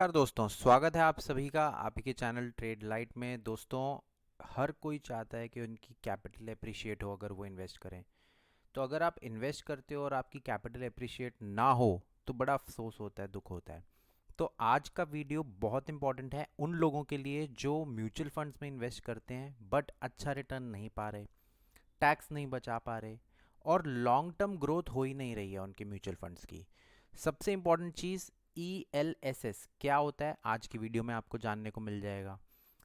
नमस्कार दोस्तों, स्वागत है आप सभी का आपके चैनल ट्रेड लाइट में। दोस्तों, हर कोई चाहता है कि उनकी कैपिटल एप्रिशिएट हो अगर वो इन्वेस्ट करें। तो अगर आप इन्वेस्ट करते हो और आपकी कैपिटल एप्रिशिएट ना हो तो बड़ा अफसोस होता है, दुख होता है। तो आज का वीडियो बहुत इंपॉर्टेंट है उन लोगों के लिए जो म्यूचुअल फंड्स में इन्वेस्ट करते हैं बट अच्छा रिटर्न नहीं पा रहे, टैक्स नहीं बचा पा रहे और लॉन्ग टर्म ग्रोथ हो ही नहीं रही है उनके म्यूचुअल फंड्स की। सबसे इंपॉर्टेंट चीज़ ELSS क्या होता है, आज की वीडियो में आपको जानने को मिल जाएगा।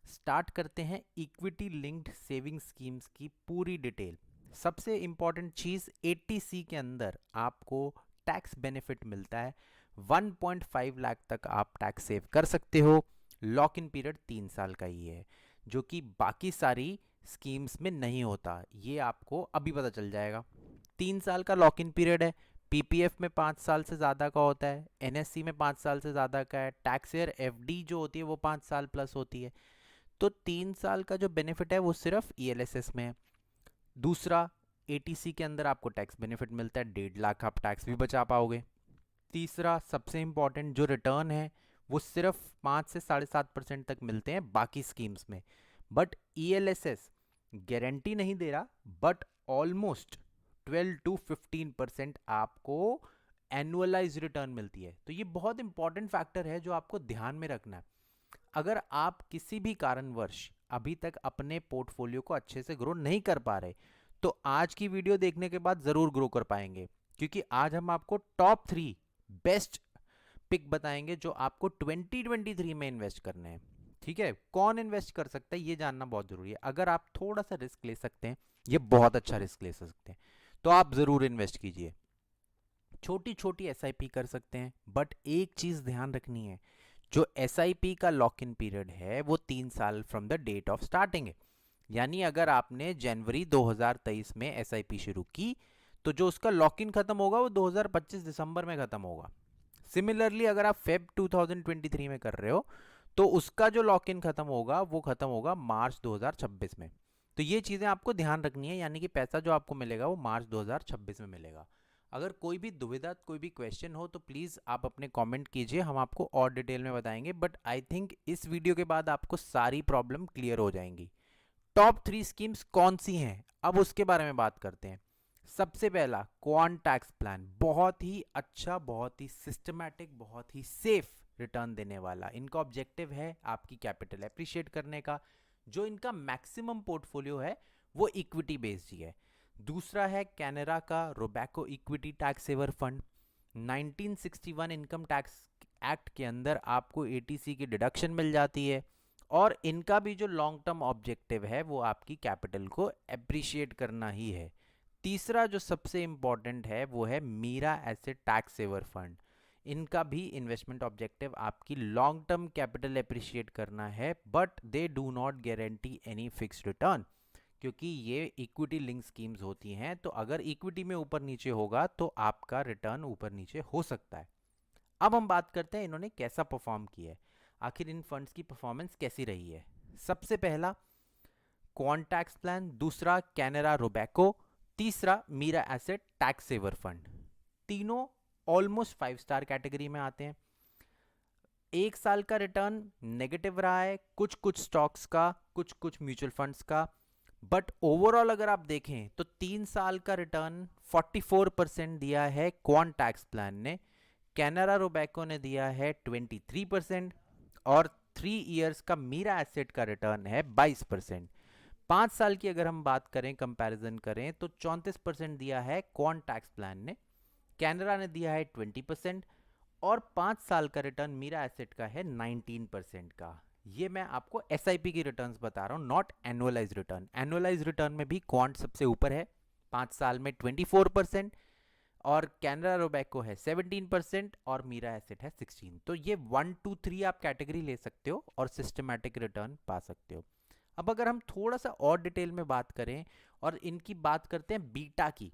स्टार्ट करते हैं इक्विटी लिंक्ड सेविंग स्कीम्स की पूरी डिटेल। सबसे इंपॉर्टेंट चीज़ 80C के अंदर आपको टैक्स बेनिफिट मिलता है। 1.5 लाख तक आप टैक्स सेव कर सकते हो। लॉक इन पीरियड 3 साल का ही है, जो कि बाकी सारी स्कीम्स में नहीं होता। ये आपको अभी पता चल जाएगा। 3 साल का लॉक इन पीरियड है। पीपीएफ में 5 साल से ज़्यादा का होता है, एनएससी में 5 साल से ज़्यादा का है, टैक्स ईयर एफडी जो होती है वो 5 साल प्लस होती है। तो 3 साल का जो बेनिफिट है वो सिर्फ ईएलएसएस में है। दूसरा, एटीसी के अंदर आपको टैक्स बेनिफिट मिलता है, 1.5 लाख आप टैक्स भी बचा पाओगे। तीसरा, सबसे इंपॉर्टेंट जो रिटर्न है वो सिर्फ 5 से 7.5% तक मिलते हैं बाकी स्कीम्स में। बट ईएलएसएस गारंटी नहीं दे रहा, बट ऑलमोस्ट 12 to 15% आपको एनुअलाइज रिटर्न मिलती है। तो ये बहुत इंपॉर्टेंट फैक्टर है जो आपको ध्यान में रखना है। अगर आप किसी भी कारणवश अभी तक अपने पोर्टफोलियो को अच्छे से ग्रो नहीं कर पा रहे तो आज की वीडियो देखने के बाद जरूर ग्रो कर पाएंगे, क्योंकि आज हम आपको टॉप 3 बेस्ट पिक बताएंगे जो आपको 2023 में इन्वेस्ट करने हैं। ठीक है, कौन इन्वेस्ट कर सकता है ये जानना बहुत जरूरी है। अगर आप थोड़ा सा रिस्क ले सकते हैं, ये बहुत अच्छा रिस्क ले सकते हैं, तो आप जरूर इन्वेस्ट कीजिए। छोटी छोटी एसआईपी कर सकते हैं, बट एक चीज ध्यान रखनी है, जो एसआईपी का लॉक इन पीरियड है वो 3 साल from the date of starting है। यानी अगर आपने जनवरी 2023 में एसआईपी शुरू की तो जो उसका लॉक इन खत्म होगा वो 2025 दिसंबर में खत्म होगा। सिमिलरली अगर आप फेब 2023 में कर रहे हो तो उसका जो लॉक इन खत्म होगा वो खत्म होगा मार्च 2026 में। तो ये चीज़ें आपको ध्यान रखनी है, यानी कि पैसा जो आपको मिलेगा वो मार्च 2026 में मिलेगा। अगर कोई भी दुविधा, कोई भी क्वेश्चन हो तो प्लीज़ आप अपने कमेंट कीजिए, हम आपको और डिटेल में बताएंगे। बट आई थिंक इस वीडियो के बाद आपको सारी प्रॉब्लम क्लियर हो जाएंगी। टॉप 3 स्कीम्स कौन सी हैं, अब उसके बारे में बात करते हैं। सबसे पहला, क्वांट टैक्स प्लान। बहुत ही अच्छा, बहुत ही सिस्टमैटिक, बहुत ही सेफ रिटर्न देने वाला। इनका ऑब्जेक्टिव है आपकी कैपिटल एप्रिशिएट करने का। जो इनका मैक्सिमम पोर्टफोलियो है वो इक्विटी बेस्ड ही है। दूसरा है कैनरा का Robeco equity tax saver fund. 1961 income tax act के अंदर आपको एटीसी की डिडक्शन मिल जाती है, और इनका भी जो लॉन्ग टर्म ऑब्जेक्टिव है वो आपकी कैपिटल को एप्रिशिएट करना ही है। तीसरा जो सबसे इंपॉर्टेंट है वो है Mirae asset tax saver fund. इनका भी इन्वेस्टमेंट ऑब्जेक्टिव आपकी लॉन्ग टर्म कैपिटल एप्रिशिएट करना है, but they do not guarantee any fixed return, क्योंकि ये इक्विटी लिंक स्कीम्स होती हैं। तो अगर इक्विटी में ऊपर नीचे होगा तो आपका रिटर्न ऊपर नीचे हो सकता है। अब हम बात करते हैं इन्होंने कैसा परफॉर्म किया है, आखिर इन फंड्स की परफॉर्मेंस कैसी रही है। सबसे पहला क्वांट टैक्स प्लान, दूसरा कैनरा रोबैको, तीसरा Mirae asset tax saver fund. तीनों ऑलमोस्ट 5 स्टार कैटेगरी में आते हैं। 1 साल का रिटर्न नेगेटिव रहा है, कुछ कुछ स्टॉक्स का, कुछ कुछ म्यूचुअल फंड्स का। बट ओवरऑल अगर आप देखें तो 3 साल का रिटर्न 44% दिया है क्वांट टैक्स प्लान ने, कैनरा रोबैको ने दिया है 23%, और 3 इयर्स का मीरा एसेट का रिटर्न है 22%। 5 साल की अगर हम बात करें, कंपैरिजन करें, तो 34% दिया है क्वांट टैक्स प्लान ने, कैनरा ने दिया है 20%, और 5 साल का रिटर्न मीरा एसेट का है 19% का। ये मैं आपको एसआईपी की रिटर्न्स बता रहा हूँ, not annualise return. Annualise return में भी क्वांट सबसे ऊपर है, 5 साल में 24%, और कैनरा रोबैको है 17%, और मीरा एसेट है 16। तो ये 1 2 3 आप कैटेगरी ले सकते हो और सिस्टमैटिक रिटर्न पा सकते हो। अब अगर हम थोड़ा सा और डिटेल में बात करें और इनकी बात करते हैं बीटा की,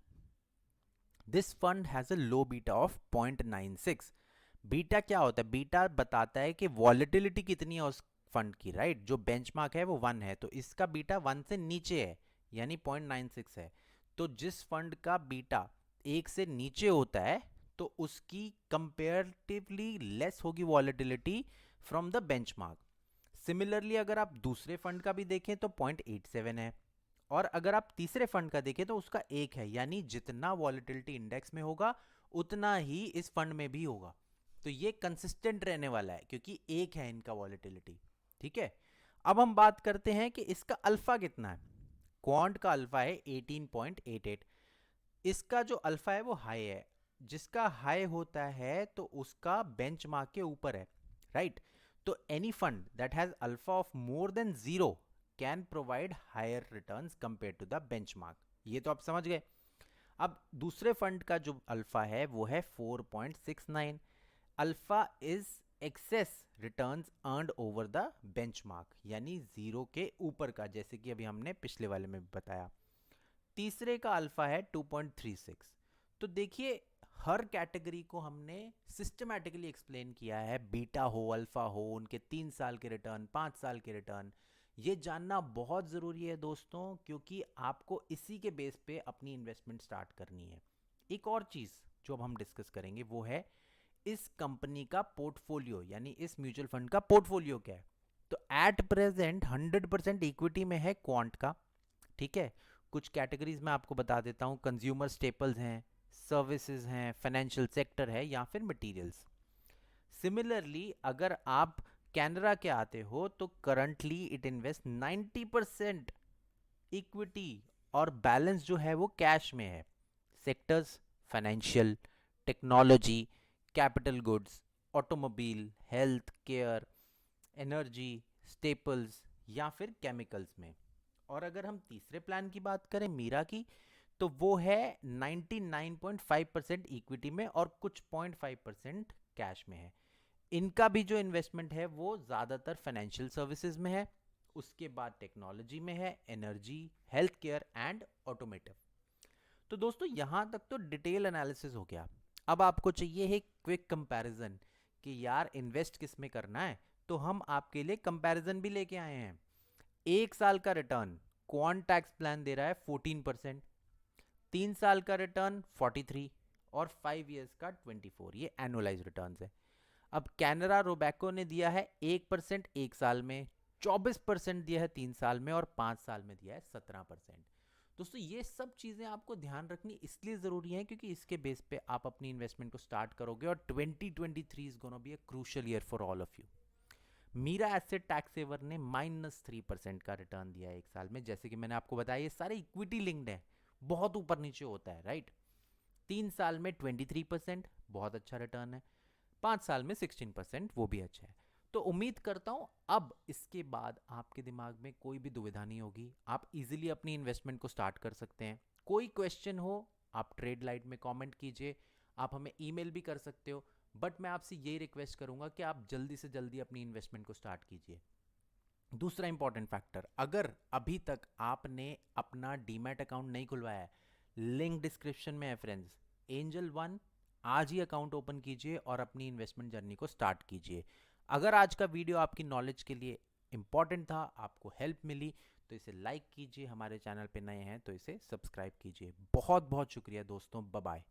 this fund has a low beta of 0.96। Beta क्या होता है? बीटा बताता है कि वॉलेटिलिटी कितनी है उस फंड की, राइट? जो बेंचमार्क है वो 1 है, तो इसका बीटा 1 से नीचे है, यानी 0.96 है। तो जिस फंड का बीटा 1 से नीचे होता है तो उसकी कंपेरेटिवली लेस होगी volatility from the benchmark. Similarly अगर आप दूसरे फंड का भी देखें तो 0.87 है, और अगर आप तीसरे फंड का देखें तो उसका 1 है, यानी जितना वॉलेटिलिटी इंडेक्स में होगा उतना ही इस फंड में भी होगा। तो ये कंसिस्टेंट रहने वाला है क्योंकि 1 है इनका वॉलेटिलिटी। ठीक है, अब हम बात करते हैं कि इसका अल्फा कितना है। क्वांट का अल्फा है 18.88। इसका जो अल्फा है वो हाई है, जिसका हाई होता है तो उसका बेंचमार्क के ऊपर है, राइट। तो any fund that has alpha of more than 0 can provide higher returns compare to the benchmark. ये तो आप समझ गए। अब दूसरे फंड का जो अल्फा है वो है 4.69। Alpha is excess returns earned over the benchmark, यानी 0 के ऊपर का, जैसे कि अभी हमने पिछले वाले में बताया। तीसरे का अल्फा है 2.36। तो देखिए हर कैटेगरी को हमने सिस्टमैटिकली एक्सप्लेन किया है, बीटा हो अल्फा हो, उनके 3 साल के रिटर्न, 5 साल के रिटर्न। ये जानना बहुत ज़रूरी है दोस्तों, क्योंकि आपको इसी के बेस पे अपनी इन्वेस्टमेंट स्टार्ट करनी है। एक और चीज़ जो अब हम डिस्कस करेंगे वो है इस कंपनी का पोर्टफोलियो, यानी इस म्यूचुअल फंड का पोर्टफोलियो क्या है। तो एट प्रेजेंट 100% इक्विटी में है क्वांट का। ठीक है, कुछ कैटेगरीज में आपको बता देता हूँ, कंज्यूमर स्टेपल्स हैं, सर्विसेज हैं, फाइनेंशियल सेक्टर है, या फिर मटेरियल्स। सिमिलरली अगर आप कैनरा के आते हो तो करंटली इट इन्वेस्ट 90% इक्विटी, और बैलेंस जो है वो कैश में है। Sectors financial, technology, capital goods, automobile, health care, energy, staples, या फिर केमिकल्स में। और अगर हम तीसरे प्लान की बात करें मीरा की, तो वो है 99.5% इक्विटी में और कुछ 0.5% कैश में है। इनका भी जो इन्वेस्टमेंट है वो ज़्यादातर फाइनेंशियल सर्विसेज में है, उसके बाद टेक्नोलॉजी में है, energy, health care and automotive. तो दोस्तों यहाँ तक तो डिटेल एनालिसिस हो गया। अब आपको चाहिए है क्विक कंपैरिजन कि यार इन्वेस्ट किस में करना है, तो हम आपके लिए कंपैरिजन भी लेके आए हैं। 1 साल का रिटर्न क्वांट टैक्स प्लान दे रहा है 14%, 3 साल का रिटर्न 43, और 5 ईयर्स का 24। ये एनुअलाइज रिटर्न है। अब कैनरा रोबैको ने दिया है 1% 1 साल में, 24% दिया है 3 साल में, और 5 साल में दिया है 17%। दोस्तों ये सब चीज़ें आपको ध्यान रखनी इसलिए ज़रूरी है क्योंकि इसके बेस पे आप अपनी इन्वेस्टमेंट को स्टार्ट करोगे, और 2023 is gonna be a crucial year for all of you. Mirae asset tax saver ने -3% का रिटर्न दिया है 1 साल में। जैसे कि मैंने आपको बताया ये सारे इक्विटी लिंक्ड है, बहुत ऊपर नीचे होता है, राइट। 3 साल में 23%, बहुत अच्छा रिटर्न है। 5 साल में 16%, वो भी अच्छा है। तो उम्मीद करता हूं अब इसके बाद आपके दिमाग में कोई भी दुविधा नहीं होगी, आप इजीली अपनी इन्वेस्टमेंट को स्टार्ट कर सकते हैं। कोई क्वेश्चन हो आप ट्रेड लाइट में कमेंट कीजिए, आप हमें ईमेल भी कर सकते हो, बट मैं आपसे यही रिक्वेस्ट करूंगा कि आप जल्दी से जल्दी अपनी इन्वेस्टमेंट को स्टार्ट कीजिए। दूसरा इंपॉर्टेंट फैक्टर, अगर अभी तक आपने अपना डीमैट अकाउंट नहीं खुलवाया है, लिंक डिस्क्रिप्शन में है फ्रेंड्स। एंजल वन, आज ही अकाउंट ओपन कीजिए और अपनी इन्वेस्टमेंट जर्नी को स्टार्ट कीजिए। अगर आज का वीडियो आपकी नॉलेज के लिए इंपॉर्टेंट था, आपको हेल्प मिली, तो इसे लाइक कीजिए, हमारे चैनल पे नए हैं तो इसे सब्सक्राइब कीजिए। बहुत बहुत शुक्रिया दोस्तों, बाय बाय।